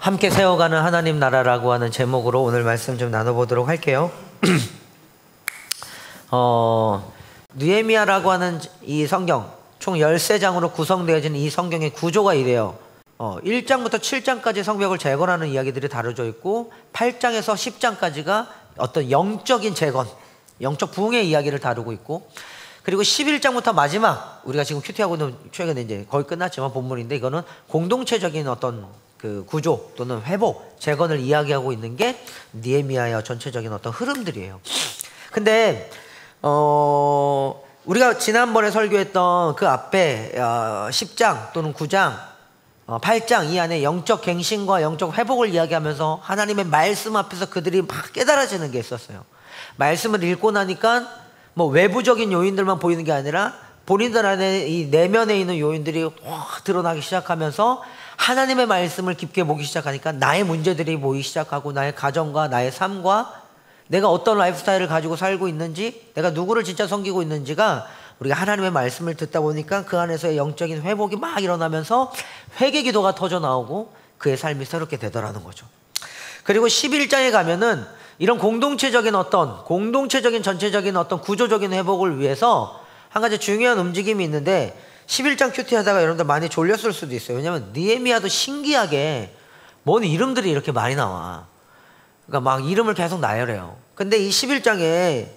함께 세워가는 하나님 나라라고 하는 제목으로 오늘 말씀 좀 나눠보도록 할게요. 느헤미야라고 하는 이 성경 총 13장으로 구성되어진 이 성경의 구조가 이래요. 1장부터 7장까지 성벽을 재건하는 이야기들이 다뤄져 있고 8장에서 10장까지가 어떤 영적인 재건, 영적 부흥의 이야기를 다루고 있고, 그리고 11장부터 마지막, 우리가 지금 큐티하고 있는 최근에 이제 거의 끝났지만 본문인데, 이거는 공동체적인 어떤 그 구조 또는 회복, 재건을 이야기하고 있는 게 느헤미야의 전체적인 어떤 흐름들이에요. 근데 우리가 지난번에 설교했던 그 앞에 10장 또는 9장, 8장 이 안에 영적 갱신과 영적 회복을 이야기하면서 하나님의 말씀 앞에서 그들이 막 깨달아지는 게 있었어요. 말씀을 읽고 나니까 뭐 외부적인 요인들만 보이는 게 아니라 본인들 안에 이 내면에 있는 요인들이 확 드러나기 시작하면서 하나님의 말씀을 깊게 보기 시작하니까 나의 문제들이 보이기 시작하고, 나의 가정과 나의 삶과 내가 어떤 라이프 스타일을 가지고 살고 있는지, 내가 누구를 진짜 섬기고 있는지가 우리가 하나님의 말씀을 듣다 보니까 그 안에서의 영적인 회복이 막 일어나면서 회개 기도가 터져 나오고 그의 삶이 새롭게 되더라는 거죠. 그리고 11장에 가면은 이런 공동체적인 전체적인 어떤 구조적인 회복을 위해서 한 가지 중요한 움직임이 있는데, 11장 큐티 하다가 여러분들 많이 졸렸을 수도 있어요. 왜냐하면 느헤미야도 신기하게 뭔 이름들이 이렇게 많이 나와. 그러니까 막 이름을 계속 나열해요. 근데 이 11장에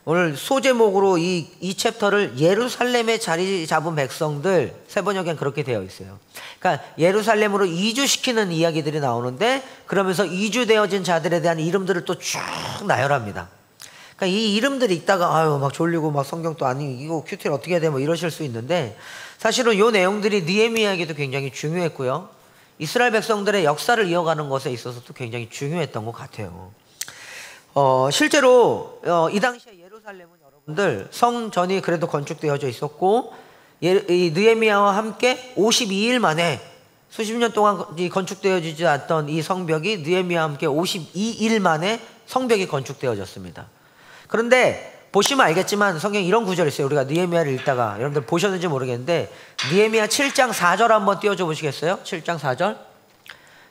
오늘 소제목으로 이 챕터를 예루살렘에 자리 잡은 백성들, 세 번역엔 그렇게 되어 있어요. 그러니까 예루살렘으로 이주시키는 이야기들이 나오는데, 그러면서 이주되어진 자들에 대한 이름들을 또 쭉 나열합니다. 그러니까 이 이름들이 있다가 막 졸리고 막 성경도 아니 이거 큐티를 어떻게 해야 돼 뭐 이러실 수 있는데, 사실은 이 내용들이 느헤미야에게도 굉장히 중요했고요, 이스라엘 백성들의 역사를 이어가는 것에 있어서도 굉장히 중요했던 것 같아요. 실제로 이 당시에 예루살렘은 여러분들 성전이 그래도 건축되어져 있었고, 이 느헤미야와 함께 52일 만에, 수십 년 동안 건축되어지지 않았던 이 성벽이 느헤미야와 함께 52일 만에 성벽이 건축되어졌습니다. 그런데 보시면 알겠지만 성경에 이런 구절이 있어요. 우리가 느헤미야를 읽다가 여러분들 보셨는지 모르겠는데, 느헤미야 7장 4절 한번 띄워줘 보시겠어요? 7장 4절.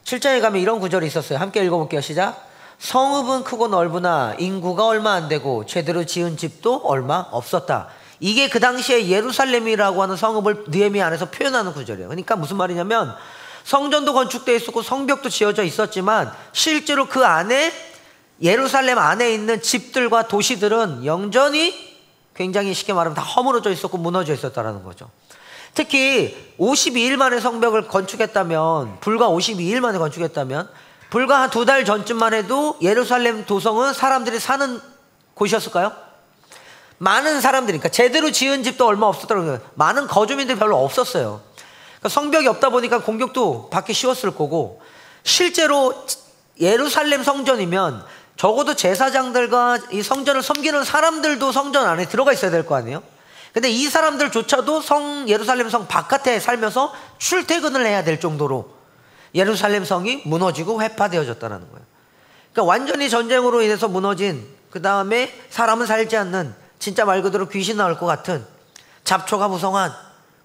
7장에 가면 이런 구절이 있었어요. 함께 읽어볼게요. 시작. 성읍은 크고 넓으나 인구가 얼마 안 되고 제대로 지은 집도 얼마 없었다. 이게 그 당시에 예루살렘이라고 하는 성읍을 느헤미야 안에서 표현하는 구절이에요. 그러니까 무슨 말이냐면, 성전도 건축되어 있었고 성벽도 지어져 있었지만 실제로 그 안에, 예루살렘 안에 있는 집들과 도시들은 영전히 굉장히 쉽게 말하면 다 허물어져 있었고 무너져 있었다는 거죠. 특히 52일 만에 성벽을 건축했다면, 불과 52일 만에 건축했다면, 불과 한 2달 전쯤만 해도 예루살렘 도성은 사람들이 사는 곳이었을까요? 많은 사람들이, 그러니까 제대로 지은 집도 얼마 없었다는 거예요. 많은 거주민들이 별로 없었어요. 그러니까 성벽이 없다 보니까 공격도 받기 쉬웠을 거고, 실제로 예루살렘 성전이면 적어도 제사장들과 이 성전을 섬기는 사람들도 성전 안에 들어가 있어야 될 거 아니에요? 근데 이 사람들조차도 예루살렘 성 바깥에 살면서 출퇴근을 해야 될 정도로 예루살렘 성이 무너지고 회파되어졌다는 거예요. 그러니까 완전히 전쟁으로 인해서 무너진, 그 다음에 사람은 살지 않는, 진짜 말 그대로 귀신 나올 것 같은, 잡초가 무성한,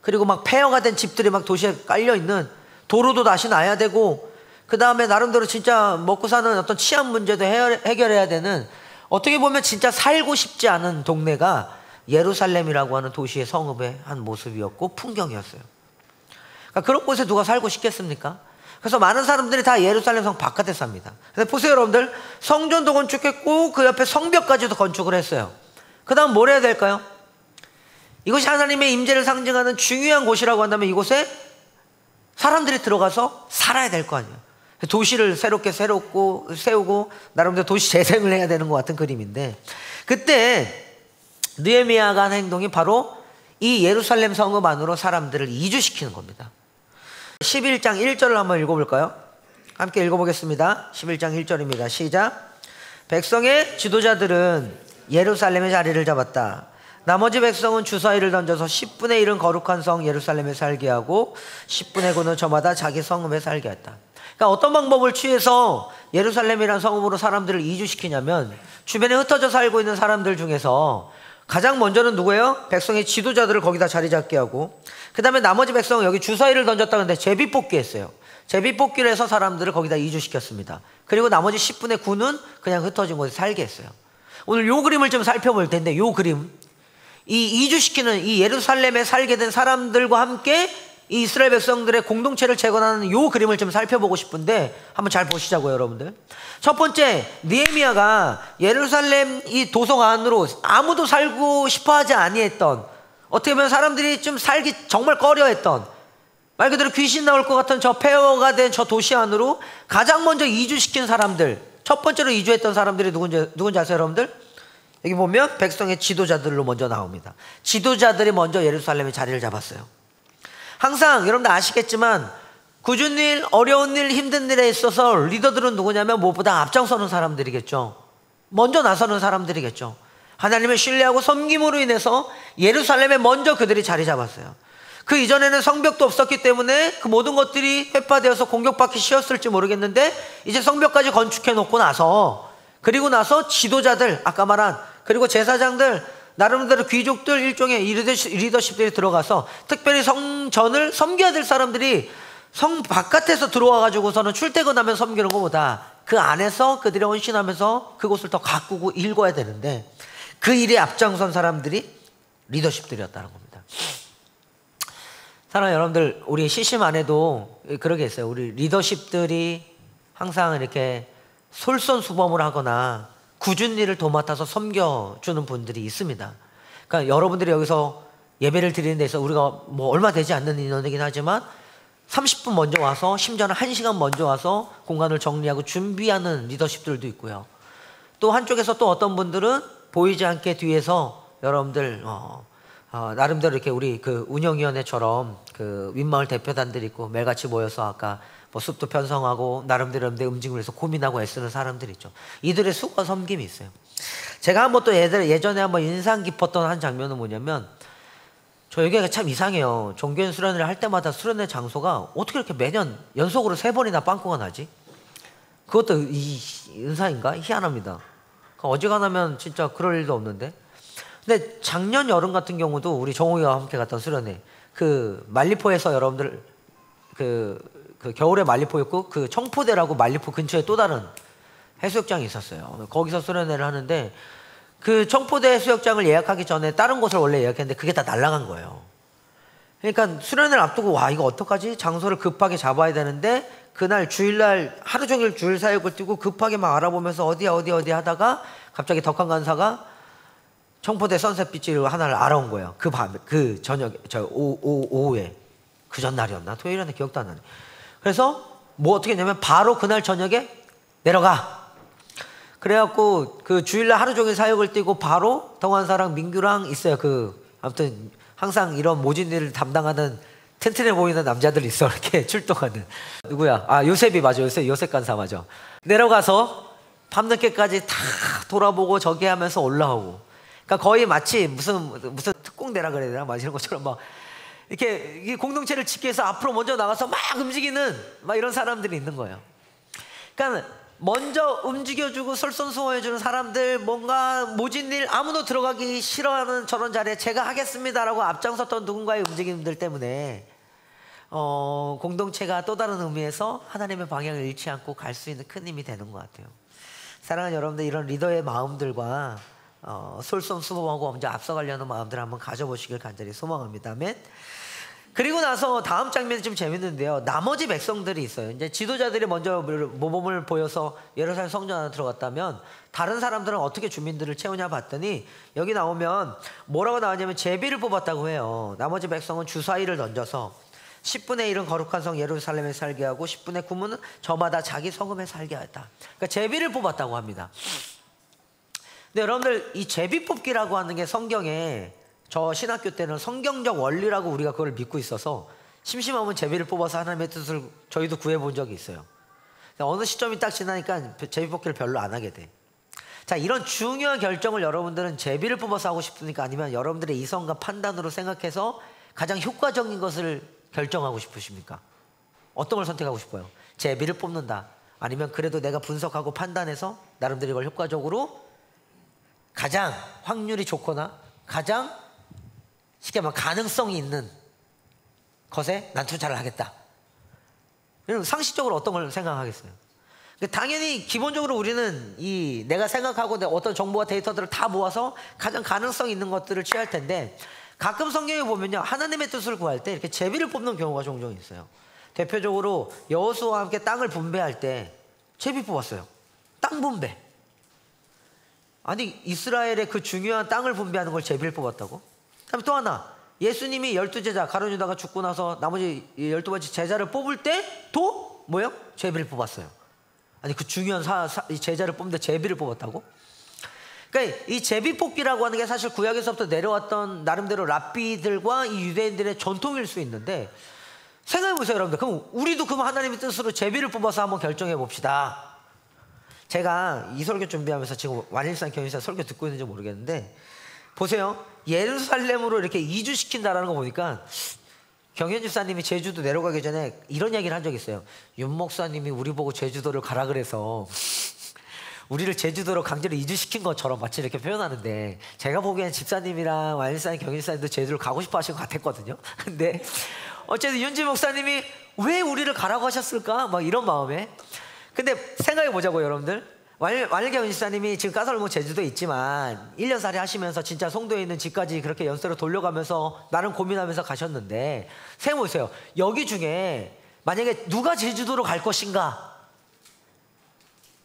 그리고 막 폐허가 된 집들이 막 도시에 깔려있는, 도로도 다시 놔야 되고, 그 다음에 나름대로 진짜 먹고 사는 어떤 치안 문제도 해결해야 되는, 어떻게 보면 진짜 살고 싶지 않은 동네가 예루살렘이라고 하는 도시의 성읍의 한 모습이었고 풍경이었어요. 그러니까 그런 곳에 누가 살고 싶겠습니까? 그래서 많은 사람들이 다 예루살렘 성 바깥에 삽니다. 근데 보세요 여러분들, 성전도 건축했고 그 옆에 성벽까지도 건축을 했어요. 그 다음 뭘 해야 될까요? 이것이 하나님의 임재를 상징하는 중요한 곳이라고 한다면 이곳에 사람들이 들어가서 살아야 될 거 아니에요. 도시를 새롭게 세우고 나름대로 도시 재생을 해야 되는 것 같은 그림인데, 그때 느헤미야가 한 행동이 바로 이 예루살렘 성읍 안으로 사람들을 이주시키는 겁니다. 11장 1절을 한번 읽어볼까요? 함께 읽어보겠습니다. 11장 1절입니다. 시작. 백성의 지도자들은 예루살렘에 자리를 잡았다. 나머지 백성은 주사위를 던져서 10분의 1은 거룩한 성 예루살렘에 살게 하고 10분의 9는 저마다 자기 성읍에 살게 했다. 그러니까 어떤 방법을 취해서 예루살렘이라는 성읍으로 사람들을 이주시키냐면, 주변에 흩어져 살고 있는 사람들 중에서 가장 먼저는 누구예요? 백성의 지도자들을 거기다 자리 잡게 하고, 그 다음에 나머지 백성은 여기 주사위를 던졌다는데 제비뽑기 했어요. 제비 뽑기를 해서 사람들을 거기다 이주시켰습니다. 그리고 나머지 10분의 9는 그냥 흩어진 곳에 살게 했어요. 오늘 요 그림을 좀 살펴볼 텐데, 요 그림, 이 이주시키는 이 예루살렘에 살게 된 사람들과 함께 이 이스라엘 백성들의 공동체를 재건하는 요 그림을 좀 살펴보고 싶은데, 한번 잘 보시자고요, 여러분들. 첫 번째, 느헤미야가 예루살렘 이 도성 안으로 아무도 살고 싶어 하지 아니했던, 어떻게 보면 사람들이 좀 살기 정말 꺼려했던, 말 그대로 귀신 나올 것 같은 저 폐허가 된 저 도시 안으로 가장 먼저 이주시킨 사람들, 첫 번째로 이주했던 사람들이 누군지 아세요, 여러분들? 여기 보면 백성의 지도자들로 먼저 나옵니다. 지도자들이 먼저 예루살렘에 자리를 잡았어요. 항상 여러분들 아시겠지만 굳은 일, 어려운 일, 힘든 일에 있어서 리더들은 누구냐면 무엇보다 앞장서는 사람들이겠죠. 먼저 나서는 사람들이겠죠. 하나님을 신뢰하고 섬김으로 인해서 예루살렘에 먼저 그들이 자리 잡았어요. 그 이전에는 성벽도 없었기 때문에 그 모든 것들이 회파되어서 공격받기 쉬웠을지 모르겠는데, 이제 성벽까지 건축해 놓고 나서, 그리고 나서 지도자들, 아까 말한, 그리고 제사장들, 나름대로 귀족들, 일종의 리더십들이 들어가서 특별히 성전을 섬겨야 될 사람들이 성 바깥에서 들어와 가지고서는 출퇴근하면 섬기는 것보다 그 안에서 그들이 헌신하면서 그곳을 더 가꾸고 읽어야 되는데, 그 일에 앞장선 사람들이 리더십들이었다는 겁니다. 사랑하는 여러분들, 우리 CCM 안에도 그러게 있어요. 우리 리더십들이 항상 이렇게 솔선수범을 하거나 굳은 일을 도맡아서 섬겨주는 분들이 있습니다. 그러니까 여러분들이 여기서 예배를 드리는 데서 우리가 뭐 얼마 되지 않는 인원이긴 하지만 30분 먼저 와서, 심지어는 1시간 먼저 와서 공간을 정리하고 준비하는 리더십들도 있고요. 또 한쪽에서 또 어떤 분들은 보이지 않게 뒤에서 여러분들 나름대로 이렇게 우리 그 운영위원회처럼 그 윗마을 대표단들이 있고 매일같이 모여서 아까 뭐 숲도 편성하고 나름대로 내 움직임을 위해서 고민하고 애쓰는 사람들이 있죠. 이들의 수고와 섬김이 있어요. 제가 한번 또 예전에 한번 인상 깊었던 한 장면은 뭐냐면, 저 여기가 참 이상해요. 종교인 수련회를 할 때마다 수련회 장소가 어떻게 이렇게 매년 연속으로 3번이나 빵꾸가 나지? 그것도 이 은사인가? 희한합니다. 어지간하면 진짜 그럴 일도 없는데. 근데 작년 여름 같은 경우도 우리 정우이와 함께 갔던 수련회, 그 말리포에서 여러분들 그 겨울에 말리포였고, 그 청포대라고 말리포 근처에 또 다른 해수욕장이 있었어요. 거기서 수련회를 하는데, 그 청포대 해수욕장을 예약하기 전에 다른 곳을 원래 예약했는데 그게 다 날아간 거예요. 그러니까 수련회를 앞두고 와, 이거 어떡하지? 장소를 급하게 잡아야 되는데, 그날 주일날 하루 종일 주일 사역을 뛰고 급하게 막 알아보면서 어디야 하다가 갑자기 덕한 간사가 청포대 선셋 비치를 하나를 알아온 거예요. 그 밤에, 그 저녁에, 오후에. 그 전날이었나? 토요일이었나? 기억도 안 나네. 그래서 뭐 어떻게 했냐면 바로 그날 저녁에 내려가. 그래갖고 그 주일날 하루 종일 사역을 뛰고 바로 동환사랑 민규랑 있어요. 아무튼 항상 이런 모진 일을 담당하는 튼튼해 보이는 남자들 있어. 이렇게 출동하는. 누구야? 요셉이 맞아. 요셉 간사 맞아. 내려가서 밤늦게까지 다 돌아보고 저기 하면서 올라오고. 그러니까 거의 마치 무슨 특공대라 그래야 되나? 막 이런 것처럼 막 이렇게 이 공동체를 지키기 위해서 앞으로 먼저 나가서 막 움직이는 막 이런 사람들이 있는 거예요. 그러니까 먼저 움직여주고 솔선수범해주는 사람들, 뭔가 모진 일 아무도 들어가기 싫어하는 저런 자리에 제가 하겠습니다라고 앞장섰던 누군가의 움직임들 때문에 공동체가 또 다른 의미에서 하나님의 방향을 잃지 않고 갈 수 있는 큰 힘이 되는 것 같아요. 사랑하는 여러분들, 이런 리더의 마음들과 솔선수범하고 먼저 앞서가려는 마음들 한번 가져보시길 간절히 소망합니다. 아멘. 그리고 나서 다음 장면이 좀 재밌는데요. 나머지 백성들이 있어요. 이제 지도자들이 먼저 모범을 보여서 예루살렘 성전 안에 들어갔다면, 다른 사람들은 어떻게 주민들을 채우냐 봤더니 여기 나오면 뭐라고 나오냐면 제비를 뽑았다고 해요. 나머지 백성은 주사위를 던져서 10분의 1은 거룩한 성 예루살렘에 살게 하고 10분의 9는 저마다 자기 성읍에 살게 하였다. 그러니까 제비를 뽑았다고 합니다. 근데 여러분들, 이 제비 뽑기라고 하는 게 성경에, 저 신학교 때는 성경적 원리라고 우리가 그걸 믿고 있어서 심심하면 제비를 뽑아서 하나님의 뜻을 저희도 구해본 적이 있어요. 어느 시점이 딱 지나니까 제비 뽑기를 별로 안 하게 돼. 자, 이런 중요한 결정을 여러분들은 제비를 뽑아서 하고 싶습니까? 아니면 여러분들의 이성과 판단으로 생각해서 가장 효과적인 것을 결정하고 싶으십니까? 어떤 걸 선택하고 싶어요? 제비를 뽑는다, 아니면 그래도 내가 분석하고 판단해서 나름대로 이걸 효과적으로 가장 확률이 좋거나 가장 쉽게 말하면 가능성이 있는 것에 난 투자를 하겠다. 여러분 상식적으로 어떤 걸 생각하겠어요? 당연히 기본적으로 우리는 이 내가 생각하고 어떤 정보와 데이터들을 다 모아서 가장 가능성 있는 것들을 취할 텐데, 가끔 성경에 보면요, 하나님의 뜻을 구할 때 이렇게 제비를 뽑는 경우가 종종 있어요. 대표적으로 여호수아와 함께 땅을 분배할 때 제비 뽑았어요. 땅 분배. 아니, 이스라엘의 그 중요한 땅을 분배하는 걸 제비를 뽑았다고? 그다음에 또 하나, 예수님이 12제자 가룟 유다가 죽고 나서 나머지 12번째 제자를 뽑을 때도 뭐예요? 제비를 뽑았어요. 아니, 그 중요한 이 제자를 뽑는데 제비를 뽑았다고? 그러니까 이 제비 뽑기라고 하는 게 사실 구약에서부터 내려왔던 나름대로 랍비들과 이 유대인들의 전통일 수 있는데, 생각해 보세요, 여러분들. 그럼 우리도 그럼 하나님의 뜻으로 제비를 뽑아서 한번 결정해 봅시다. 제가 이 설교 준비하면서 지금 완일산 경인사 설교 듣고 있는지 모르겠는데, 보세요. 예루살렘으로 이렇게 이주시킨다라는 거 보니까 경현 집사님이 제주도 내려가기 전에 이런 얘기를 한 적이 있어요. 윤 목사님이 우리 보고 제주도를 가라 그래서 우리를 제주도로 강제로 이주시킨 것처럼 마치 이렇게 표현하는데, 제가 보기엔 집사님이랑 완일산 경현 집사님도 제주를 가고 싶어 하신 것 같았거든요. 근데 어쨌든 윤지 목사님이 왜 우리를 가라고 하셨을까? 막 이런 마음에. 근데 생각해 보자고요, 여러분들. 완일경 집사님이 지금 까설모 제주도에 있지만 1년 살이 하시면서 진짜 송도에 있는 집까지 그렇게 연세로 돌려가면서 나름 고민하면서 가셨는데, 생각해 보세요. 여기 중에 만약에 누가 제주도로 갈 것인가,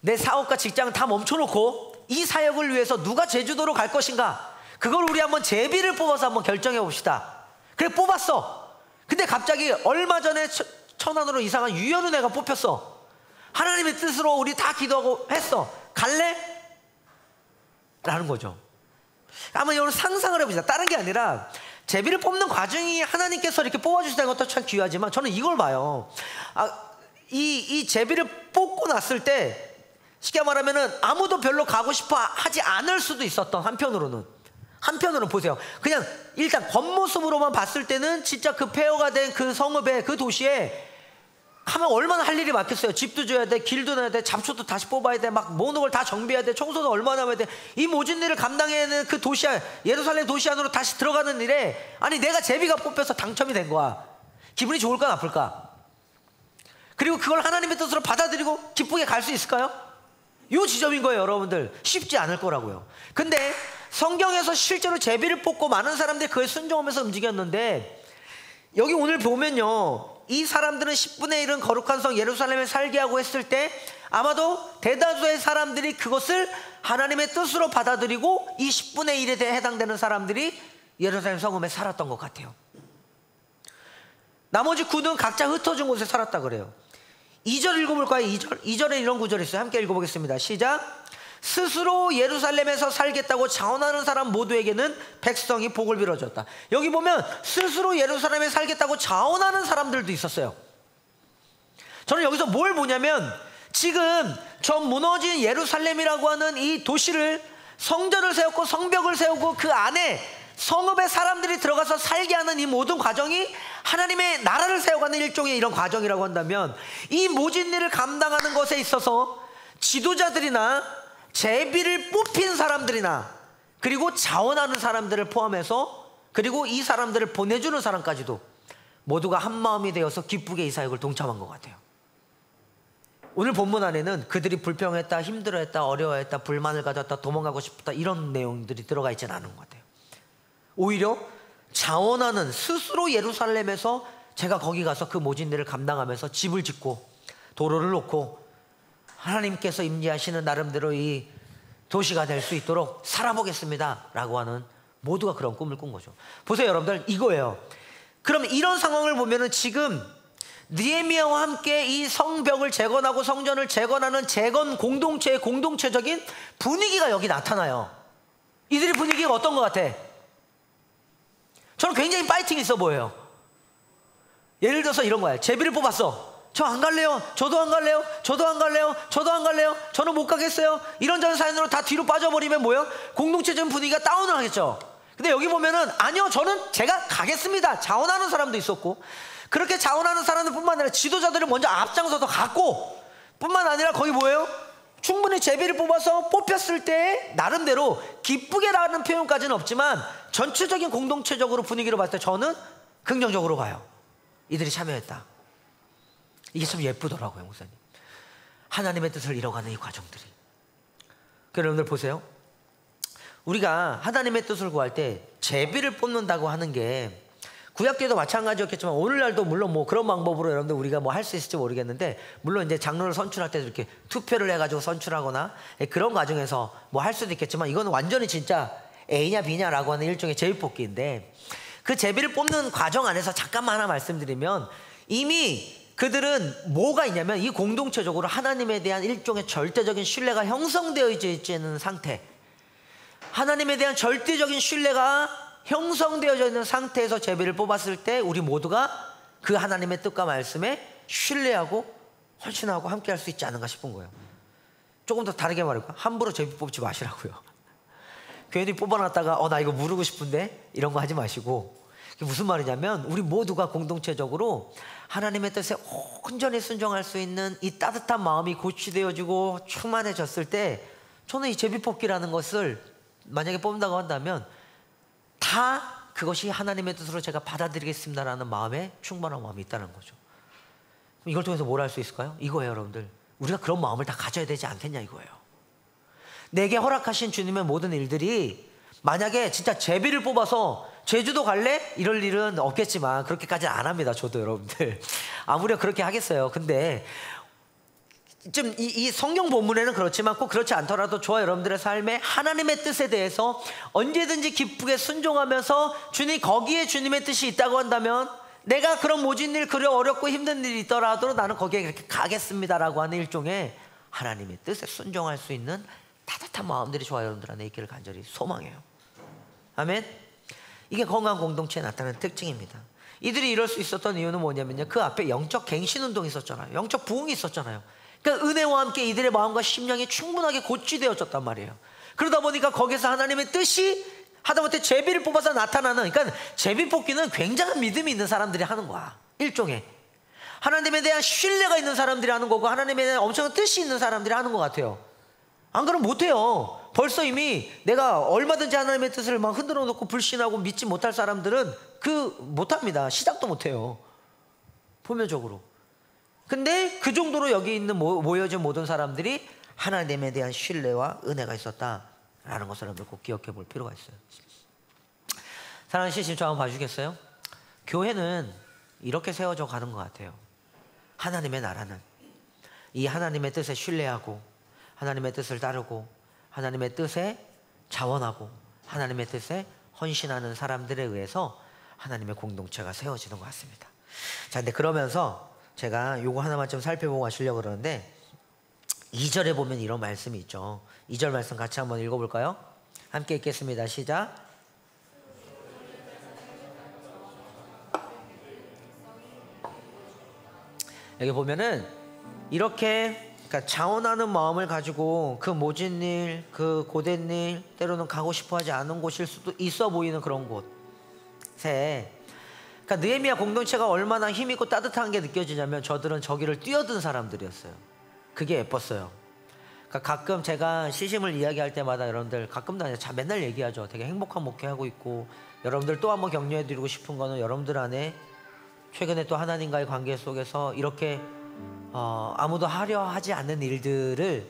내 사업과 직장 다 멈춰놓고 이 사역을 위해서 누가 제주도로 갈 것인가, 그걸 우리 한번 제비를 뽑아서 한번 결정해 봅시다. 그래, 뽑았어. 근데 갑자기 얼마 전에 천안으로 이상한 유연은 애가 뽑혔어. 하나님의 뜻으로 우리 다 기도하고 했어. 갈래? 라는 거죠. 한번 여러분 상상을 해보시다. 다른 게 아니라 제비를 뽑는 과정이 하나님께서 이렇게 뽑아주시다는 것도 참 귀하지만, 저는 이걸 봐요. 이 제비를 뽑고 났을 때 쉽게 말하면은 아무도 별로 가고 싶어 하지 않을 수도 있었던, 한편으로는 보세요. 그냥 일단 겉모습으로만 봤을 때는 진짜 그 폐허가 된 그 성읍에, 그 도시에 하면 얼마나 할 일이 많겠어요. 집도 줘야 돼, 길도 내야 돼, 잡초도 다시 뽑아야 돼, 막 모든 걸 다 정비해야 돼, 청소도 얼마나 해야 돼. 이 모진 일을 감당해내는 그 도시, 예루살렘 도시 안으로 다시 들어가는 일에, 아니 내가 제비가 뽑혀서 당첨이 된 거야. 기분이 좋을까 나쁠까? 그리고 그걸 하나님의 뜻으로 받아들이고 기쁘게 갈 수 있을까요? 이 지점인 거예요, 여러분들. 쉽지 않을 거라고요. 근데 성경에서 실제로 제비를 뽑고 많은 사람들이 그에 순종하면서 움직였는데, 여기 오늘 보면요, 이 사람들은 10분의 1은 거룩한 성 예루살렘에 살게 하고 했을 때 아마도 대다수의 사람들이 그것을 하나님의 뜻으로 받아들이고 이 10분의 1에 대해 해당되는 사람들이 예루살렘 성읍에 살았던 것 같아요. 나머지 9는 각자 흩어진 곳에 살았다 그래요. 2절 읽어볼까요? 2절에 이런 구절이 있어요. 함께 읽어보겠습니다. 시작. 스스로 예루살렘에서 살겠다고 자원하는 사람 모두에게는 백성이 복을 빌어줬다. 여기 보면 스스로 예루살렘에 살겠다고 자원하는 사람들도 있었어요. 저는 여기서 뭘 보냐면, 지금 저 무너진 예루살렘이라고 하는 이 도시를, 성전을 세웠고 성벽을 세우고 그 안에 성읍의 사람들이 들어가서 살게 하는 이 모든 과정이 하나님의 나라를 세워가는 일종의 이런 과정이라고 한다면, 이 모진 일을 감당하는 것에 있어서 지도자들이나 제비를 뽑힌 사람들이나 그리고 자원하는 사람들을 포함해서, 그리고 이 사람들을 보내주는 사람까지도 모두가 한 마음이 되어서 기쁘게 이 사역을 동참한 것 같아요. 오늘 본문 안에는 그들이 불평했다, 힘들어했다, 어려워했다, 불만을 가졌다, 도망가고 싶다, 이런 내용들이 들어가 있지는 않은 것 같아요. 오히려 자원하는, 스스로 예루살렘에서 제가 거기 가서 그 모진 일을 감당하면서 집을 짓고 도로를 놓고 하나님께서 임재하시는 나름대로 이 도시가 될 수 있도록 살아보겠습니다 라고 하는, 모두가 그런 꿈을 꾼 거죠. 보세요, 여러분들, 이거예요. 그럼 이런 상황을 보면은 지금 느헤미야와 함께 이 성벽을 재건하고 성전을 재건하는 재건 공동체의 공동체적인 분위기가 여기 나타나요. 이들의 분위기가 어떤 것 같아? 저는 굉장히 파이팅 있어 보여요. 예를 들어서 이런 거예요. 제비를 뽑았어. 저 안 갈래요. 저도 안 갈래요. 저도 안 갈래요. 저도 안 갈래요. 저는 못 가겠어요. 이런저런 사연으로 다 뒤로 빠져버리면 뭐예요? 공동체적인 분위기가 다운을 하겠죠. 근데 여기 보면은 아니요, 저는 제가 가겠습니다. 자원하는 사람도 있었고, 그렇게 자원하는 사람들 뿐만 아니라 지도자들을 먼저 앞장서서 갔고, 뿐만 아니라 거기 뭐예요? 충분히 제비를 뽑아서 뽑혔을 때 나름대로 기쁘게라는 표현까지는 없지만 전체적인 공동체적으로 분위기로 봤을 때 저는 긍정적으로 봐요. 이들이 참여했다. 이게 참 예쁘더라고요, 목사님. 하나님의 뜻을 이뤄가는 이 과정들이. 여러분들 보세요. 우리가 하나님의 뜻을 구할 때 제비를 뽑는다고 하는 게 구약 때도 마찬가지였겠지만 오늘날도 물론 뭐 그런 방법으로 여러분들 우리가 뭐 할 수 있을지 모르겠는데, 물론 이제 장로를 선출할 때도 이렇게 투표를 해가지고 선출하거나 그런 과정에서 뭐 할 수도 있겠지만, 이거는 완전히 진짜 A냐 B냐라고 하는 일종의 제비 뽑기인데, 그 제비를 뽑는 과정 안에서 잠깐만 하나 말씀드리면, 이미 그들은 뭐가 있냐면 이 공동체적으로 하나님에 대한 일종의 절대적인 신뢰가 형성되어 있는 상태, 하나님에 대한 절대적인 신뢰가 형성되어져 있는 상태에서 제비를 뽑았을 때 우리 모두가 그 하나님의 뜻과 말씀에 신뢰하고 헌신하고 함께 할 수 있지 않은가 싶은 거예요. 조금 더 다르게 말할까? 함부로 제비 뽑지 마시라고요. 괜히 뽑아놨다가 나 이거 물르고 싶은데 이런 거 하지 마시고, 그게 무슨 말이냐면 우리 모두가 공동체적으로 하나님의 뜻에 온전히 순종할 수 있는 이 따뜻한 마음이 고취되어지고 충만해졌을 때, 저는 이 제비 뽑기라는 것을 만약에 뽑는다고 한다면 다 그것이 하나님의 뜻으로 제가 받아들이겠습니다라는 마음에 충만한 마음이 있다는 거죠. 그럼 이걸 통해서 뭘 할 수 있을까요? 이거예요, 여러분들. 우리가 그런 마음을 다 가져야 되지 않겠냐 이거예요. 내게 허락하신 주님의 모든 일들이 만약에 진짜 제비를 뽑아서 제주도 갈래? 이럴 일은 없겠지만 그렇게까지는 안 합니다, 저도. 여러분들 아무리 그렇게 하겠어요. 근데 좀 이 성경 본문에는 그렇지만 꼭 그렇지 않더라도 저와 여러분들의 삶에 하나님의 뜻에 대해서 언제든지 기쁘게 순종하면서 거기에 주님의 뜻이 있다고 한다면, 내가 그런 모진 일, 그래 어렵고 힘든 일이 있더라도 나는 거기에 그렇게 가겠습니다라고 하는 일종의 하나님의 뜻에 순종할 수 있는 따뜻한 마음들이 저와 여러분들 안에 있기를 간절히 소망해요. 아멘. 이게 건강한 공동체에 나타나는 특징입니다. 이들이 이럴 수 있었던 이유는 뭐냐면요, 그 앞에 영적 갱신운동이 있었잖아요. 영적 부흥이 있었잖아요. 그러니까 은혜와 함께 이들의 마음과 심령이 충분하게 고취되어졌단 말이에요. 그러다 보니까 거기서 하나님의 뜻이 하다못해 제비를 뽑아서 나타나는, 그러니까 제비 뽑기는 굉장한 믿음이 있는 사람들이 하는 거야. 일종의 하나님에 대한 신뢰가 있는 사람들이 하는 거고, 하나님에 대한 엄청난 뜻이 있는 사람들이 하는 것 같아요. 안 그러면 못해요. 벌써 이미 내가 얼마든지 하나님의 뜻을 막 흔들어 놓고 불신하고 믿지 못할 사람들은 못합니다. 시작도 못해요, 표면적으로. 근데 그 정도로 여기 있는 모여진 모든 사람들이 하나님에 대한 신뢰와 은혜가 있었다라는 것을 여러분들 꼭 기억해 볼 필요가 있어요. 사랑하는 시신, 저 한번 봐주겠어요? 교회는 이렇게 세워져 가는 것 같아요. 하나님의 나라는 이 하나님의 뜻에 신뢰하고, 하나님의 뜻을 따르고, 하나님의 뜻에 자원하고, 하나님의 뜻에 헌신하는 사람들에 의해서 하나님의 공동체가 세워지는 것 같습니다. 자, 근데 그러면서 제가 요거 하나만 좀 살펴보고 가시려고 그러는데, 2절에 보면 이런 말씀이 있죠. 2절 말씀 같이 한번 읽어볼까요? 함께 읽겠습니다. 시작. 여기 보면은 이렇게, 그러니까 자원하는 마음을 가지고 그 모진 일, 그 고된 일, 때로는 가고 싶어하지 않은 곳일 수도 있어 보이는 그런 곳에, 그러니까 느헤미야 공동체가 얼마나 힘있고 따뜻한 게 느껴지냐면, 저들은 저기를 뛰어든 사람들이었어요. 그게 예뻤어요. 그러니까 가끔 제가 시심을 이야기할 때마다 여러분들, 가끔도 아니라 맨날 얘기하죠. 되게 행복한 목회하고 있고, 여러분들 또 한번 격려해드리고 싶은 거는 여러분들 안에 최근에 또 하나님과의 관계 속에서 이렇게 아무도 하려 하지 않는 일들을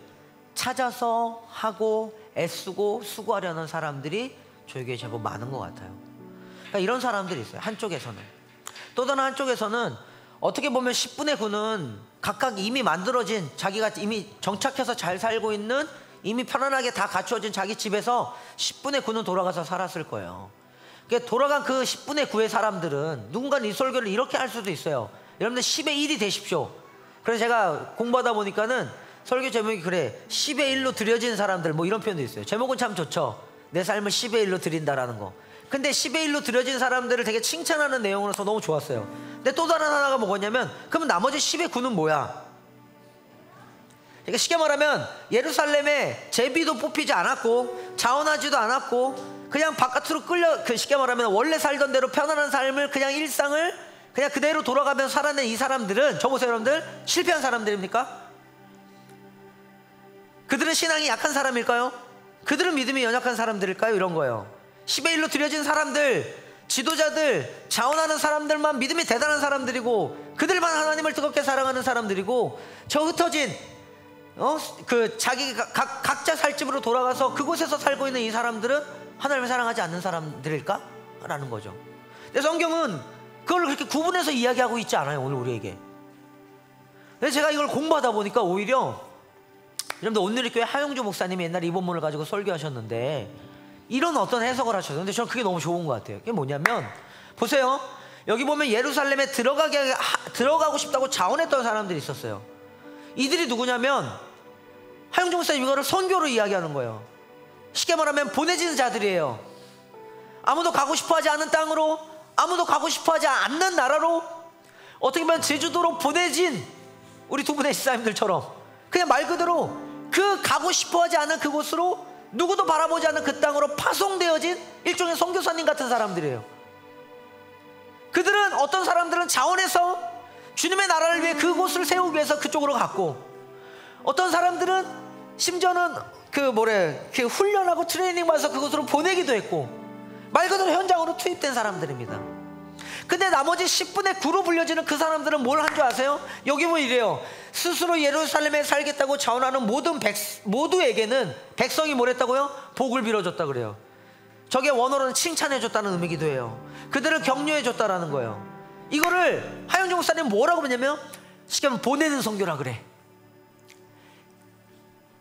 찾아서 하고 애쓰고 수고하려는 사람들이 저에게 제법 많은 것 같아요. 그러니까 이런 사람들이 있어요, 한쪽에서는. 또 다른 한쪽에서는 어떻게 보면 10분의 9는 각각 이미 만들어진, 자기가 이미 정착해서 잘 살고 있는, 이미 편안하게 다 갖추어진 자기 집에서 10분의 9는 돌아가서 살았을 거예요. 그러니까 돌아간 그 10분의 9의 사람들은 누군가는 이 설교를 이렇게 할 수도 있어요. 여러분들 10의 1이 되십시오. 그래서 제가 공부하다 보니까는 설교 제목이 그래, 10의 1로 드려진 사람들, 뭐 이런 표현도 있어요. 제목은 참 좋죠. 내 삶을 10의 1로 드린다라는 거. 근데 10의 1로 드려진 사람들을 되게 칭찬하는 내용으로서 너무 좋았어요. 근데 또 다른 하나가 뭐냐면, 그러면 나머지 10의 9는 뭐야? 그러니까 쉽게 말하면 예루살렘에 제비도 뽑히지 않았고 자원하지도 않았고, 그냥 바깥으로 쉽게 말하면 원래 살던 대로 편안한 삶을, 그냥 일상을 그냥 그대로 돌아가면서 살아낸 이 사람들은, 저 보세요 여러분들, 실패한 사람들입니까? 그들은 신앙이 약한 사람일까요? 그들은 믿음이 연약한 사람들일까요? 이런 거예요. 10의 1로 드려진 사람들, 지도자들, 자원하는 사람들만 믿음이 대단한 사람들이고 그들만 하나님을 뜨겁게 사랑하는 사람들이고, 저 흩어진 그 자기 각자 살 집으로 돌아가서 그곳에서 살고 있는 이 사람들은 하나님을 사랑하지 않는 사람들일까? 라는 거죠. 근데 성경은 그걸 그렇게 구분해서 이야기하고 있지 않아요, 오늘 우리에게. 그래서 제가 이걸 공부하다 보니까 오히려, 여러분들 온누리교회 하영주 목사님이 옛날에 이 본문을 가지고 설교하셨는데 이런 어떤 해석을 하셨는데 저는 그게 너무 좋은 것 같아요. 그게 뭐냐면, 보세요. 여기 보면 예루살렘에 들어가고 싶다고 자원했던 사람들이 있었어요. 이들이 누구냐면, 하영주 목사님 이거를 선교로 이야기하는 거예요. 쉽게 말하면 보내지는 자들이에요. 아무도 가고 싶어하지 않은 땅으로, 아무도 가고 싶어하지 않는 나라로, 어떻게 보면 제주도로 보내진 우리 두 분의 집사님들처럼 그냥 말 그대로 그 가고 싶어하지 않은 그곳으로, 누구도 바라보지 않는 그 땅으로 파송되어진 일종의 선교사님 같은 사람들이에요. 그들은, 어떤 사람들은 자원해서 주님의 나라를 위해 그곳을 세우기 위해서 그쪽으로 갔고, 어떤 사람들은 심지어는 그 훈련하고 트레이닝 받아서 그곳으로 보내기도 했고, 말 그대로 현장으로 투입된 사람들입니다. 근데 나머지 10분의 9로 불려지는 그 사람들은 뭘 한 줄 아세요? 여기 보면 이래요. 스스로 예루살렘에 살겠다고 자원하는 모두에게는 백성이 뭘 했다고요? 복을 빌어줬다 그래요. 저게 원어로는 칭찬해줬다는 의미기도 해요. 그들을 격려해줬다라는 거예요. 이거를 하영주 목사님 뭐라고 그러냐면, 쉽게 말하면 보내는 선교라 그래.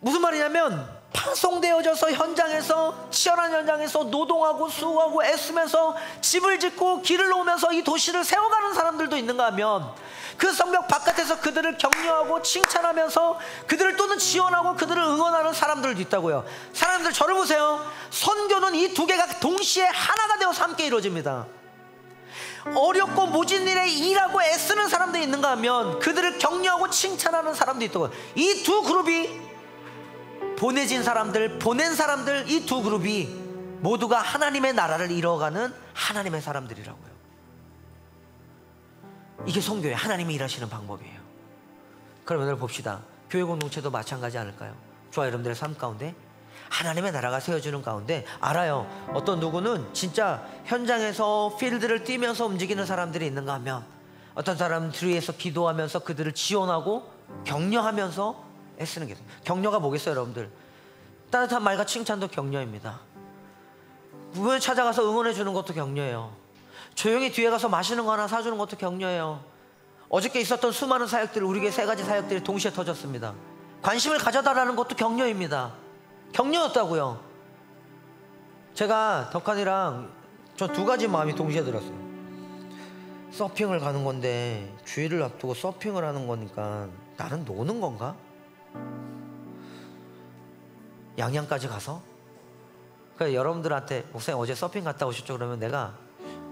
무슨 말이냐면, 파송되어져서 현장에서, 치열한 현장에서 노동하고 수고하고 애쓰면서 집을 짓고 길을 놓으면서 이 도시를 세워가는 사람들도 있는가 하면, 그 성벽 바깥에서 그들을 격려하고 칭찬하면서 그들을 또는 지원하고 그들을 응원하는 사람들도 있다고요. 사람들, 저를 보세요. 선교는 이 두 개가 동시에 하나가 되어서 함께 이루어집니다. 어렵고 모진 일에 일하고 애쓰는 사람들이 있는가 하면 그들을 격려하고 칭찬하는 사람도 있다고요. 이 두 그룹이, 보내진 사람들, 보낸 사람들, 이 두 그룹이 모두가 하나님의 나라를 이뤄가는 하나님의 사람들이라고요. 이게 선교예요. 하나님이 일하시는 방법이에요. 그럼 오늘 봅시다. 교회 공동체도 마찬가지 않을까요? 저와 여러분들의 삶 가운데 하나님의 나라가 세워지는 가운데, 알아요. 어떤 누구는 진짜 현장에서 필드를 뛰면서 움직이는 사람들이 있는가 하면, 어떤 사람은 뒤에서 기도하면서 그들을 지원하고 격려하면서 애쓰는 게 있어요. 격려가 뭐겠어요, 여러분들? 따뜻한 말과 칭찬도 격려입니다. 우연히 찾아가서 응원해 주는 것도 격려예요. 조용히 뒤에 가서 맛있는 거 하나 사주는 것도 격려예요. 어저께 있었던 수많은 사역들, 우리 교회 3가지 사역들이 동시에 터졌습니다. 관심을 가져달라는 것도 격려입니다. 격려였다고요. 제가 덕한이랑 저 2가지 마음이 동시에 들었어요. 서핑을 가는 건데 주일을 앞두고 서핑을 하는 거니까 나는 노는 건가? 양양까지 가서? 그러니까 여러분들한테, 목사님 어제 서핑 갔다 오셨죠? 그러면 내가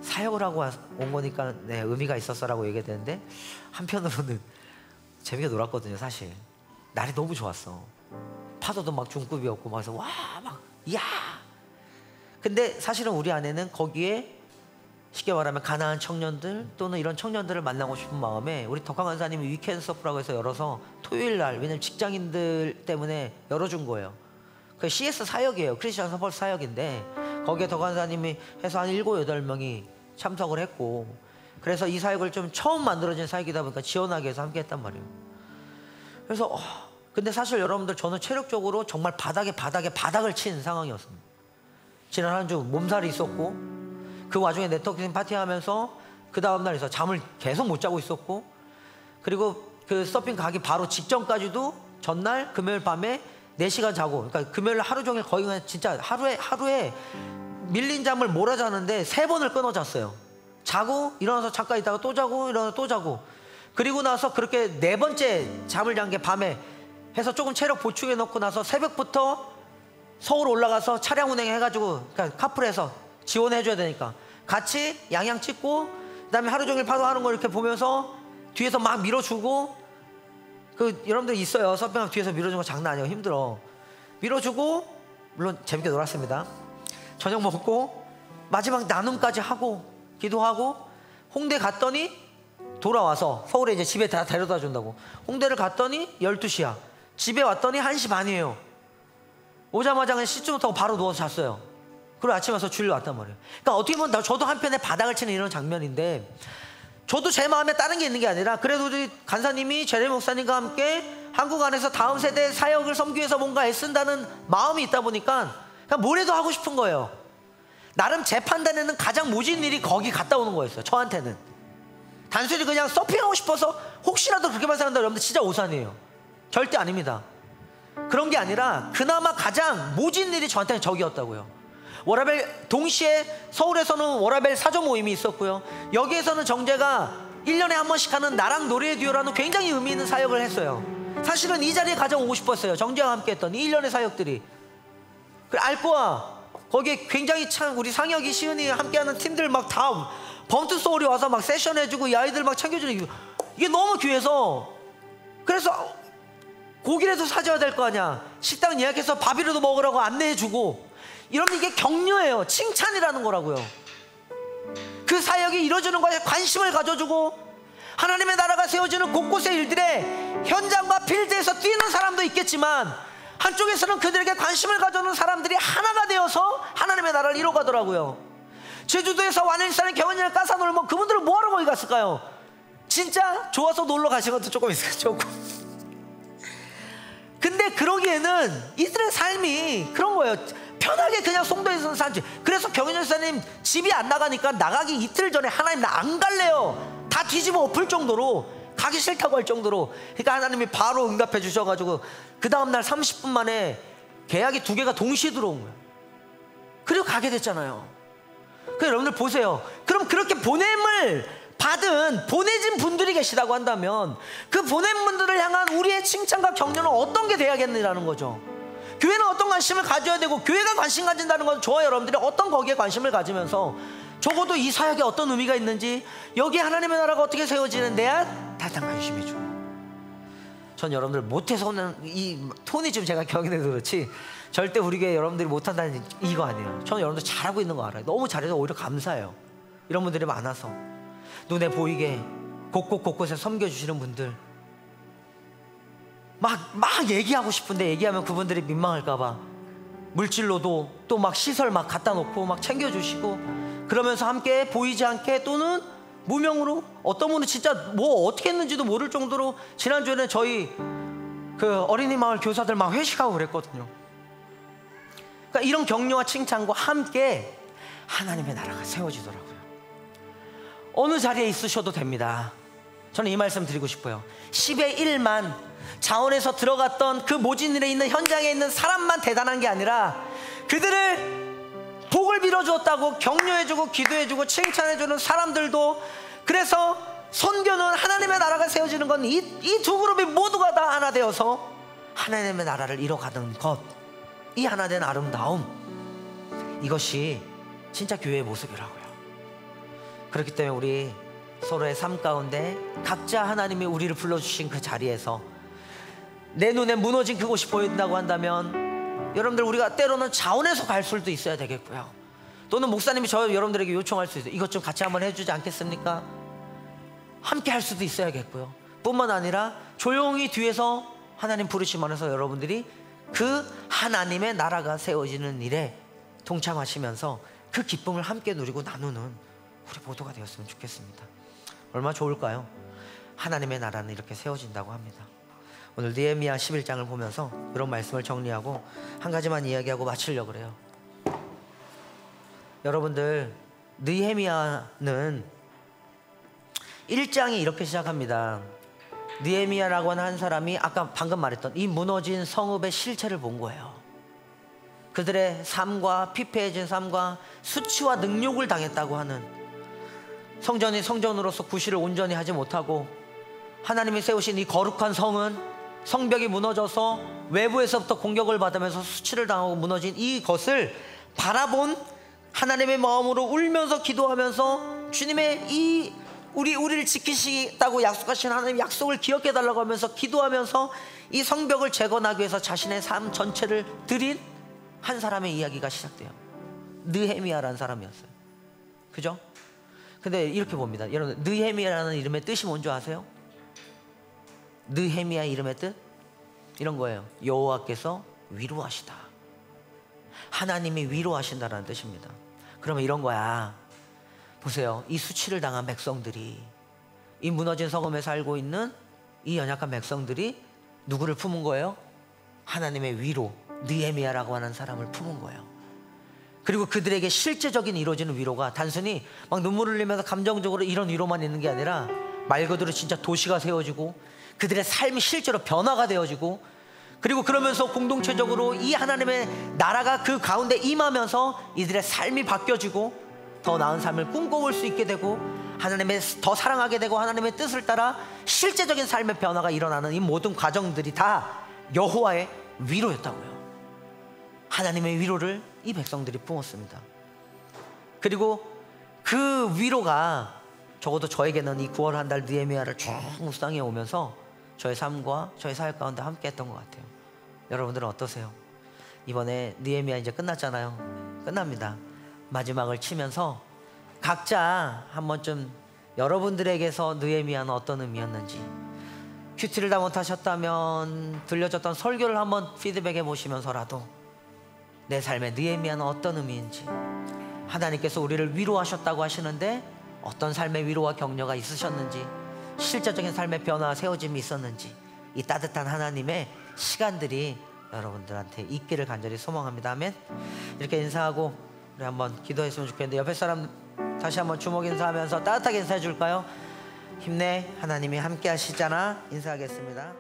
사역을 하고 온 거니까 네, 의미가 있었어라고 얘기했는데, 한편으로는 재밌게 놀았거든요. 사실 날이 너무 좋았어. 파도도 막 중급이었고 막, 그래서 이야. 근데 사실은 우리 안에는 거기에 쉽게 말하면 가난한 청년들 또는 이런 청년들을 만나고 싶은 마음에, 우리 덕황 간사님이 위켄드 서프라고 해서 열어서 토요일 날, 왜냐면 직장인들 때문에 열어준 거예요. 그 CS 사역이에요. 크리스천 서포트 사역인데, 거기에 덕황 간사님이 해서 한 7, 8명이 참석을 했고, 그래서 이 사역을 좀 처음 만들어진 사역이다 보니까 지원하기 위해서 함께 했단 말이에요. 그래서 근데 사실 여러분들, 저는 체력적으로 정말 바닥을 친 상황이었습니다. 지난 한 주 몸살이 있었고, 그 와중에 네트워킹 파티하면서 그 다음날 있어 잠을 계속 못 자고 있었고, 그리고 그 서핑 가기 바로 직전까지도 전날 금요일 밤에 4시간 자고, 그러니까 금요일 하루 종일 거의 그냥 진짜 하루에 밀린 잠을 몰아자는데 3번을 끊어 잤어요. 자고 일어나서 잠깐 있다가 또 자고 일어나서 또 자고, 그리고 나서 그렇게 4번째 잠을 잔 게 밤에 해서 조금 체력 보충해 놓고 나서 새벽부터 서울 올라가서 차량 운행해가지고, 그러니까 카풀해서 지원해줘야 되니까 같이 양양 찍고, 그 다음에 하루 종일 파도하는 걸 이렇게 보면서 뒤에서 막 밀어주고, 그 여러분들 있어요. 서핑하면 뒤에서 밀어주는 거 장난 아니에요. 힘들어. 밀어주고, 물론 재밌게 놀았습니다. 저녁 먹고 마지막 나눔까지 하고 기도하고, 홍대 갔더니 돌아와서 서울에 이제 집에 다 데려다 준다고 홍대를 갔더니 12시야. 집에 왔더니 1시 반이에요. 오자마자 그냥 씻지 못하고 바로 누워서 잤어요. 그리고 아침에 와서 주일로 왔단 말이에요. 그러니까 어떻게 보면 저도 한편에 바닥을 치는 이런 장면인데, 저도 제 마음에 다른 게 있는 게 아니라 그래도 우리 간사님이 제레미 목사님과 함께 한국 안에서 다음 세대 사역을 섬기기 위해서 뭔가 애쓴다는 마음이 있다 보니까 그냥 뭐래도 하고 싶은 거예요. 나름 제 판단에는 가장 모진 일이 거기 갔다 오는 거였어요. 저한테는 단순히 그냥 서핑하고 싶어서 혹시라도 그렇게만 생각한다 여러분들 진짜 오산이에요. 절대 아닙니다. 그런 게 아니라 그나마 가장 모진 일이 저한테는 저기였다고요. 워라벨, 동시에 서울에서는 워라벨 사조 모임이 있었고요, 여기에서는 정재가 1년에 한 번씩 하는 나랑 노래의 듀오라는 굉장히 의미 있는 사역을 했어요. 사실은 이 자리에 가장 오고 싶었어요. 정재와 함께 했던 이 1년의 사역들이. 알코아 거기에 굉장히 참 우리 상혁이, 시은이 함께하는 팀들 막 다 범트 소울이 와서 막 세션 해주고 이 아이들 막 챙겨주는, 이게 너무 귀해서, 그래서 고기라도 사줘야 될 거 아니야. 식당 예약해서 밥이라도 먹으라고 안내해주고 이러면 이게 격려예요. 칭찬이라는 거라고요. 그 사역이 이루어지는 거에 관심을 가져주고 하나님의 나라가 세워지는 곳곳의 일들에 현장과 필드에서 뛰는 사람도 있겠지만, 한쪽에서는 그들에게 관심을 가져오는 사람들이 하나가 되어서 하나님의 나라를 이뤄가더라고요. 제주도에서 완일산에 개원이나 까사 놀면 그분들은 뭐하러 거기 갔을까요? 진짜 좋아서 놀러 가신 것도 조금 있어요. 조금. 근데 그러기에는 이들의 삶이 그런 거예요. 편하게 그냥 송도에서 살지. 그래서 경현 전사님 집이 안 나가니까 나가기 이틀 전에 하나님 나 안 갈래요, 다 뒤집어 엎을 정도로, 가기 싫다고 할 정도로. 그러니까 하나님이 바로 응답해 주셔가지고 그 다음날 30분 만에 계약이 2개가 동시에 들어온 거예요. 그리고 가게 됐잖아요. 그러니까 여러분들 보세요. 그럼 그렇게 보냄을 받은, 보내진 분들이 계시다고 한다면 그 보낸 분들을 향한 우리의 칭찬과 격려는 어떤 게 돼야겠느냐는 거죠. 교회는 어떤 관심을 가져야 되고, 교회가 관심 가진다는 건 저와 여러분들이 어떤 거기에 관심을 가지면서 적어도 이 사역에 어떤 의미가 있는지, 여기에 하나님의 나라가 어떻게 세워지는데야 다단 관심해 주고. 전 여러분들 못해서 오는 이 톤이 좀 제가 격해서 그렇지 절대 우리 교회 여러분들이 못한다는 이거 아니에요. 저는 여러분들 잘하고 있는 거 알아요. 너무 잘해서 오히려 감사해요. 이런 분들이 많아서 눈에 보이게 곳곳에 섬겨주시는 분들, 막 얘기하고 싶은데 얘기하면 그분들이 민망할까봐 물질로도 또 막 시설 막 갖다 놓고 막 챙겨주시고, 그러면서 함께 보이지 않게 또는 무명으로, 어떤 분은 진짜 뭐 어떻게 했는지도 모를 정도로 지난주에는 저희 그 어린이 마을 교사들 막 회식하고 그랬거든요. 그러니까 이런 격려와 칭찬과 함께 하나님의 나라가 세워지더라고요. 어느 자리에 있으셔도 됩니다. 저는 이 말씀 드리고 싶어요. 10의 1만 자원에서 들어갔던 그 모진 일에 있는 현장에 있는 사람만 대단한 게 아니라, 그들을 복을 빌어주었다고 격려해주고 기도해주고 칭찬해주는 사람들도, 그래서 선교는 하나님의 나라가 세워지는 건 이 두 그룹이 모두가 다 하나 되어서 하나님의 나라를 이뤄가는 것, 이 하나 된 아름다움, 이것이 진짜 교회의 모습이라고요. 그렇기 때문에 우리 서로의 삶 가운데 각자 하나님이 우리를 불러주신 그 자리에서 내 눈에 무너진 그곳이 보인다고 한다면, 여러분들 우리가 때로는 자원해서 갈 수도 있어야 되겠고요, 또는 목사님이 여러분들에게 요청할 수 있어요. 이것 좀 같이 한번 해주지 않겠습니까? 함께 할 수도 있어야겠고요. 뿐만 아니라 조용히 뒤에서 하나님 부르심 안에서 여러분들이 그 하나님의 나라가 세워지는 일에 동참하시면서 그 기쁨을 함께 누리고 나누는 우리 모두가 되었으면 좋겠습니다. 얼마나 좋을까요? 하나님의 나라는 이렇게 세워진다고 합니다. 오늘 느헤미야 11장을 보면서 이런 말씀을 정리하고 한 가지만 이야기하고 마치려고 그래요. 여러분들, 느헤미야는 1장이 이렇게 시작합니다. 느헤미야라고 하는 한 사람이 아까 방금 말했던 이 무너진 성읍의 실체를 본 거예요. 그들의 삶과 피폐해진 삶과 수치와 능욕을 당했다고 하는, 성전이 성전으로서 구실을 온전히 하지 못하고 하나님이 세우신 이 거룩한 성은 성벽이 무너져서 외부에서부터 공격을 받으면서 수치를 당하고 무너진 이것을 바라본 하나님의 마음으로 울면서 기도하면서 주님의 이 우리를 지키시다고 약속하신 하나님의 약속을 기억해 달라고 하면서 기도하면서 이 성벽을 재건하기 위해서 자신의 삶 전체를 드린 한 사람의 이야기가 시작돼요. 느헤미야라는 사람이었어요. 그죠? 근데 이렇게 봅니다. 여러분, 느헤미야라는 이름의 뜻이 뭔지 아세요? 느헤미야 이름의 뜻? 이런 거예요. 여호와께서 위로하시다. 하나님이 위로하신다는 뜻입니다. 그러면 이런 거야. 보세요. 이 수치를 당한 백성들이, 이 무너진 성읍에 살고 있는 이 연약한 백성들이 누구를 품은 거예요? 하나님의 위로, 느헤미야라고 하는 사람을 품은 거예요. 그리고 그들에게 실제적인 이루어지는 위로가 단순히 막 눈물을 흘리면서 감정적으로 이런 위로만 있는 게 아니라 말 그대로 진짜 도시가 세워지고 그들의 삶이 실제로 변화가 되어지고, 그리고 그러면서 공동체적으로 이 하나님의 나라가 그 가운데 임하면서 이들의 삶이 바뀌어지고 더 나은 삶을 꿈꿔볼 수 있게 되고 하나님의 더 사랑하게 되고 하나님의 뜻을 따라 실제적인 삶의 변화가 일어나는 이 모든 과정들이 다 여호와의 위로였다고요. 하나님의 위로를 이 백성들이 품었습니다. 그리고 그 위로가 적어도 저에게는 이 9월 한 달 느헤미야를 쭉 묵상해 오면서 저의 삶과 저의 사역 가운데 함께 했던 것 같아요. 여러분들은 어떠세요? 이번에 느헤미야 이제 끝났잖아요. 끝납니다. 마지막을 치면서 각자 한 번쯤 여러분들에게서 느헤미야는 어떤 의미였는지, 큐티를 다 못하셨다면 들려줬던 설교를 한번 피드백해 보시면서라도 내 삶에 느헤미야는 어떤 의미인지, 하나님께서 우리를 위로하셨다고 하시는데 어떤 삶의 위로와 격려가 있으셨는지, 실제적인 삶의 변화와 세워짐이 있었는지, 이 따뜻한 하나님의 시간들이 여러분들한테 있기를 간절히 소망합니다. 아멘. 이렇게 인사하고 우리 한번 기도했으면 좋겠는데, 옆에 사람 다시 한번 주먹 인사하면서 따뜻하게 인사해 줄까요? 힘내, 하나님이 함께 하시잖아. 인사하겠습니다.